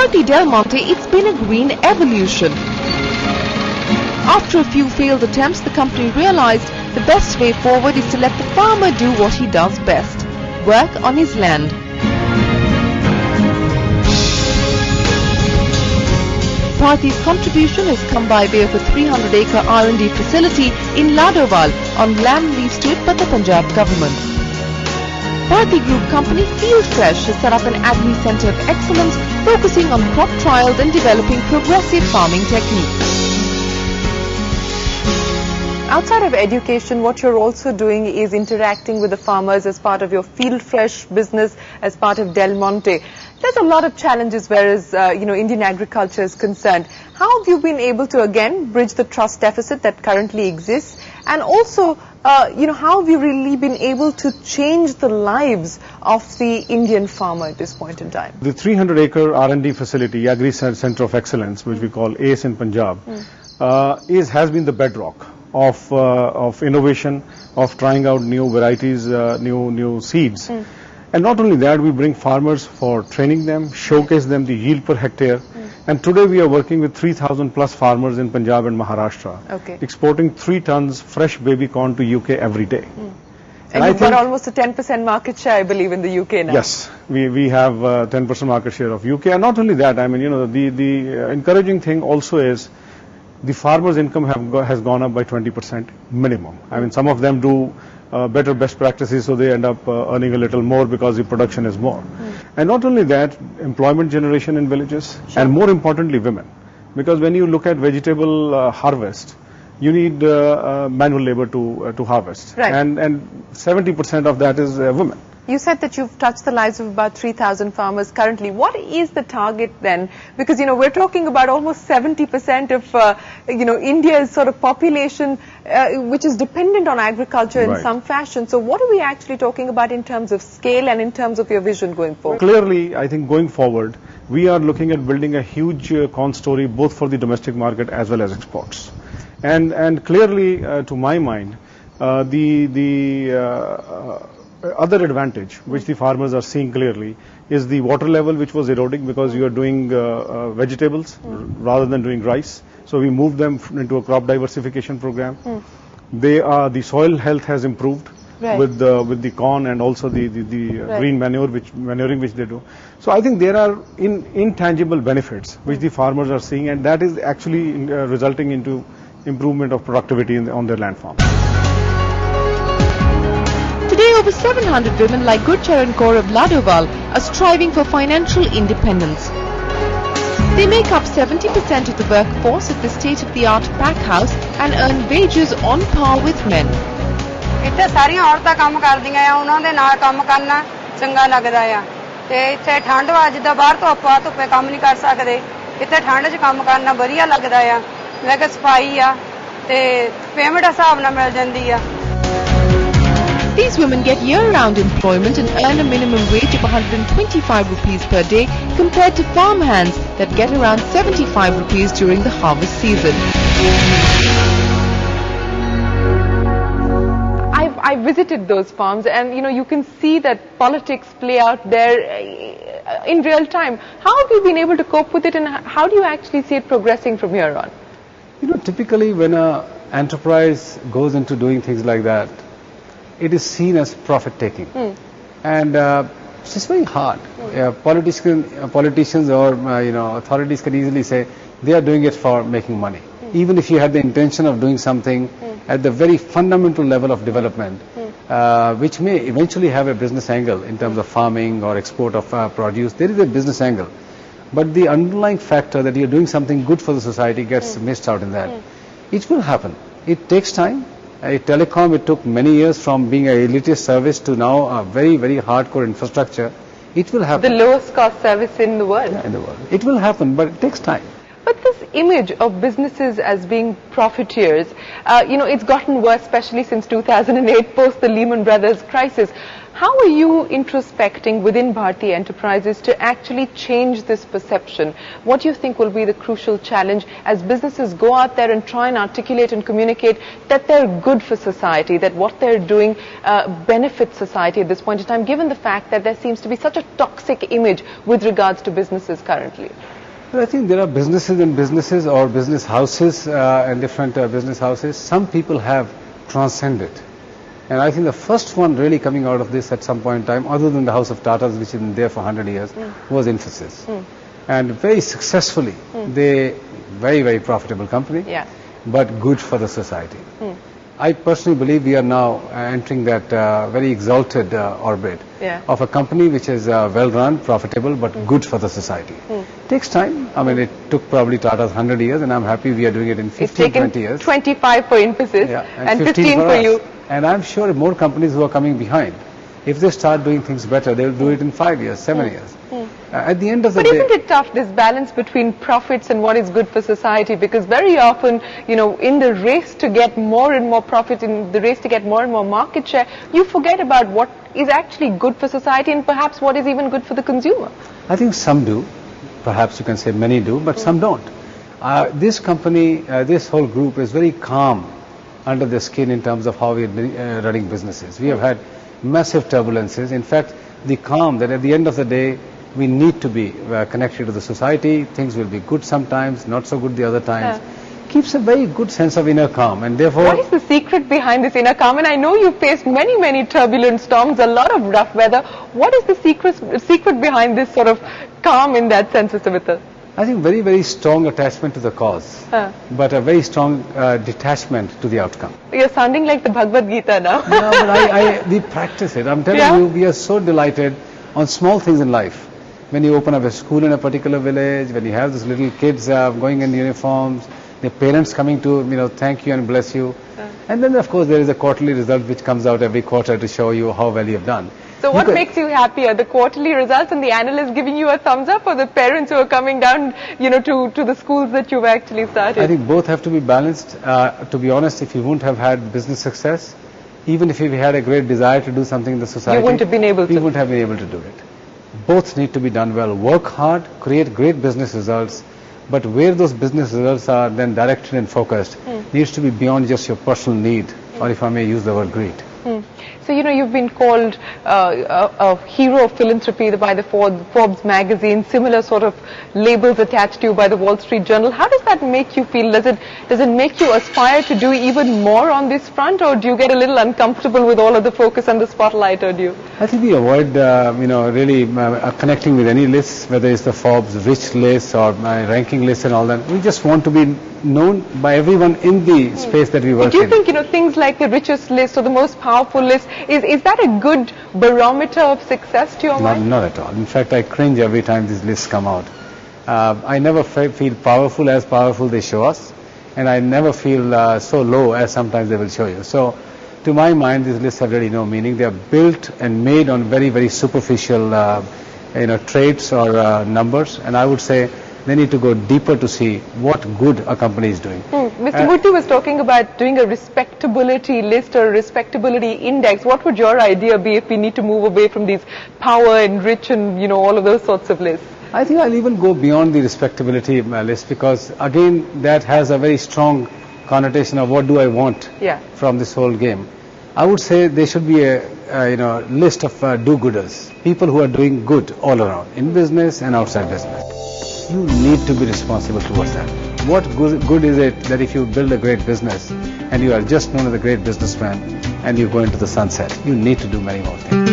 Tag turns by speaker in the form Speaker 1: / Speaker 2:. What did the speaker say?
Speaker 1: Bharti Del Monte, it's been a green evolution. After a few failed attempts, the company realized the best way forward is to let the farmer do what he does best, work on his land. Bharti's contribution has come by way of a 300-acre R&D facility in Ladowal on land leased to it by the Punjab Government. Bharti Group company Field Fresh has set up an Agri Centre of Excellence focusing on crop trials and developing progressive farming techniques. Outside of education, what you're also doing is interacting with the farmers as part of your Field Fresh business, as part of Del Monte. There's a lot of challenges whereas, Indian agriculture is concerned. How have you been able to, again, bridge the trust deficit that currently exists? And also, how have you really been able to change the lives of the Indian farmer at this point in time?
Speaker 2: The 300-acre R&D facility, Agri Centre of Excellence, which we call ACE in Punjab, has been the bedrock of innovation, of trying out new varieties, new seeds. And not only that, we bring farmers for training them, showcase them the yield per hectare. And today we are working with 3,000 plus farmers in Punjab and Maharashtra, exporting 3 tons fresh baby corn to UK every day.
Speaker 1: And you've got almost a 10% market share, I believe, in the UK now.
Speaker 2: Yes, we have 10% market share of UK. And not only that, I mean, the encouraging thing also is the farmers' income has gone up by 20% minimum. I mean, some of them do better best practices, so they end up earning a little more because the production is more. And not only that, employment generation in villages, and more importantly, women. Because when you look at vegetable harvest, you need manual labor to harvest.
Speaker 1: Right.
Speaker 2: And 70% of that is women.
Speaker 1: You said that you've touched the lives of about 3,000 farmers currently. What is the target then? Because, we're talking about almost 70% of, India's sort of population, which is dependent on agriculture in some fashion. So what are we actually talking about in terms of scale and in terms of your vision going forward?
Speaker 2: Clearly, I think going forward, we are looking at building a huge corn story both for the domestic market as well as exports. And clearly, to my mind, other advantage which the farmers are seeing clearly is the water level, which was eroding because you are doing vegetables rather than doing rice. So we moved them into a crop diversification program. The soil health has improved with the corn and also the green manuring which they do. So I think there are intangible benefits which the farmers are seeing, and that is actually resulting into improvement of productivity on their land farm.
Speaker 1: Today, over 700 women like Gurcharan Kaur of Ladowal are striving for financial independence. They make up 70% of the workforce at the state-of-the-art pack house and earn wages on par with men.
Speaker 3: ਇੱਥੇ ਸਾਰੀਆਂ ਔਰਤਾਂ ਕੰਮ ਕਰਦੀਆਂ ਆ, ਉਹਨਾਂ ਦੇ ਨਾਲ ਕੰਮ ਕਰਨਾ ਚੰਗਾ ਲੱਗਦਾ ਆ ਤੇ ਇੱਥੇ ਠੰਡ ਵਾ, ਜਿੱਦਾਂ ਬਾਹਰ ਧੁੱਪੇ ਕੰਮ ਨਹੀਂ ਕਰ ਸਕਦੇ, ਇੱਥੇ ਠੰਡ 'ਚ ਕੰਮ ਕਰਨਾ ਵਧੀਆ ਲੱਗਦਾ ਆ। ਮੈਂ ਕਿ ਸਫਾਈ ਆ ਤੇ ਪੇਮੈਂਟ ਹਿਸਾਬ ਨਾਲ ਮਿਲ ਜਾਂਦੀ ਆ।
Speaker 1: These women get year-round employment and earn a minimum wage of 125 rupees per day compared to farm hands that get around 75 rupees during the harvest season. I visited those farms and you can see that politics play out there in real time. How have you been able to cope with it and how do you actually see it progressing from here on?
Speaker 4: Typically when an enterprise goes into doing things like that, it is seen as profit-taking. And it's very hard. Politicians or authorities can easily say they are doing it for making money. Even if you had the intention of doing something at the very fundamental level of development, which may eventually have a business angle in terms of farming or export of produce, there is a business angle. But the underlying factor that you're doing something good for the society gets missed out in that. It will happen. It takes time. Telecom, it took many years from being a elitist service to now a very, very hardcore infrastructure. It will happen.
Speaker 1: The lowest cost service in the world.
Speaker 4: Yeah, in the world. It will happen, but it takes time.
Speaker 1: But this image of businesses as being profiteers, it's gotten worse, especially since 2008, post the Lehman Brothers crisis. How are you introspecting within Bharti Enterprises to actually change this perception? What do you think will be the crucial challenge as businesses go out there and try and articulate and communicate that they're good for society, that what they're doing benefits society at this point in time, given the fact that there seems to be such a toxic image with regards to businesses currently?
Speaker 4: Well, I think there are businesses and businesses, or business houses and different business houses. Some people have transcended. And I think the first one really coming out of this at some point in time, other than the House of Tatas, which has been there for 100 years, was Infosys. And very successfully, they, very, very profitable company, but good for the society. I personally believe we are now entering that very exalted orbit of a company which is well run, profitable, but good for the society. Takes time. I mean, it took probably Tata's 100 years, and I'm happy we are doing it in 15, 20 years.
Speaker 1: 25 for Infosys and 15 for you.
Speaker 4: And I'm sure more companies who are coming behind, if they start doing things better, they'll do it in 5 years, 7 years. At the end of the day...
Speaker 1: But isn't it tough, this balance between profits and what is good for society? Because very often, in the race to get more and more profit, in the race to get more and more market share, you forget about what is actually good for society and perhaps what is even good for the consumer.
Speaker 4: I think some do. Perhaps you can say many do, but some don't. This company, this whole group is very calm under the skin in terms of how we are running businesses. We have had massive turbulences. In fact, the calm that at the end of the day, we need to be connected to the society. Things will be good sometimes, not so good the other times. Keeps a very good sense of inner calm, and therefore...
Speaker 1: What is the secret behind this inner calm? And I know you've faced many, many turbulent storms, a lot of rough weather. What is the secret behind this sort of calm in that sense, Mr. Mittal?
Speaker 4: I think very, very strong attachment to the cause, but a very strong detachment to the outcome.
Speaker 1: You're sounding like the Bhagavad Gita now.
Speaker 4: No, but we practice it. I'm telling you, we are so delighted on small things in life. When you open up a school in a particular village, when you have those little kids going in uniforms, their parents coming to thank you and bless you. And then of course there is a quarterly result which comes out every quarter to show you how well you have done.
Speaker 1: So what makes you happier, the quarterly results and the analysts giving you a thumbs up, or the parents who are coming down to the schools that you've actually started?
Speaker 4: I think both have to be balanced. To be honest, if you wouldn't have had business success, even if we had a great desire to do something in the society,
Speaker 1: you wouldn't have been able to.
Speaker 4: We wouldn't have been able to do it. Both need to be done well. Work hard, create great business results, but where those business results are then directed and focused needs to be beyond just your personal need, or if I may use the word greed.
Speaker 1: So, you've been called a hero of philanthropy by the Forbes magazine, similar sort of labels attached to you by the Wall Street Journal. How does that make you feel? Does it make you aspire to do even more on this front, or do you get a little uncomfortable with all of the focus and the spotlight on you?
Speaker 4: I think we avoid, really connecting with any lists, whether it's the Forbes rich list or my ranking list and all that. We just want to be known by everyone in the space that we work in.
Speaker 1: Do you think, things like the richest list or the most powerful list, is that a good barometer of success to your mind?
Speaker 4: Not at all. In fact, I cringe every time these lists come out. I never feel powerful as powerful they show us, and I never feel so low as sometimes they will show you. So, to my mind, these lists have really no meaning. They are built and made on very, very superficial, traits or numbers, and I would say they need to go deeper to see what good a company is doing.
Speaker 1: Mr. Murthy was talking about doing a respectability list or a respectability index. What would your idea be if we need to move away from these power and rich and, all of those sorts of lists?
Speaker 4: I think I'll even go beyond the respectability list, because again, that has a very strong connotation of what do I want from this whole game. I would say there should be a list of do-gooders, people who are doing good all around, in business and outside business. You need to be responsible towards that. What good is it that if you build a great business and you are just known as a great businessman and you go into the sunset? You need to do many more things.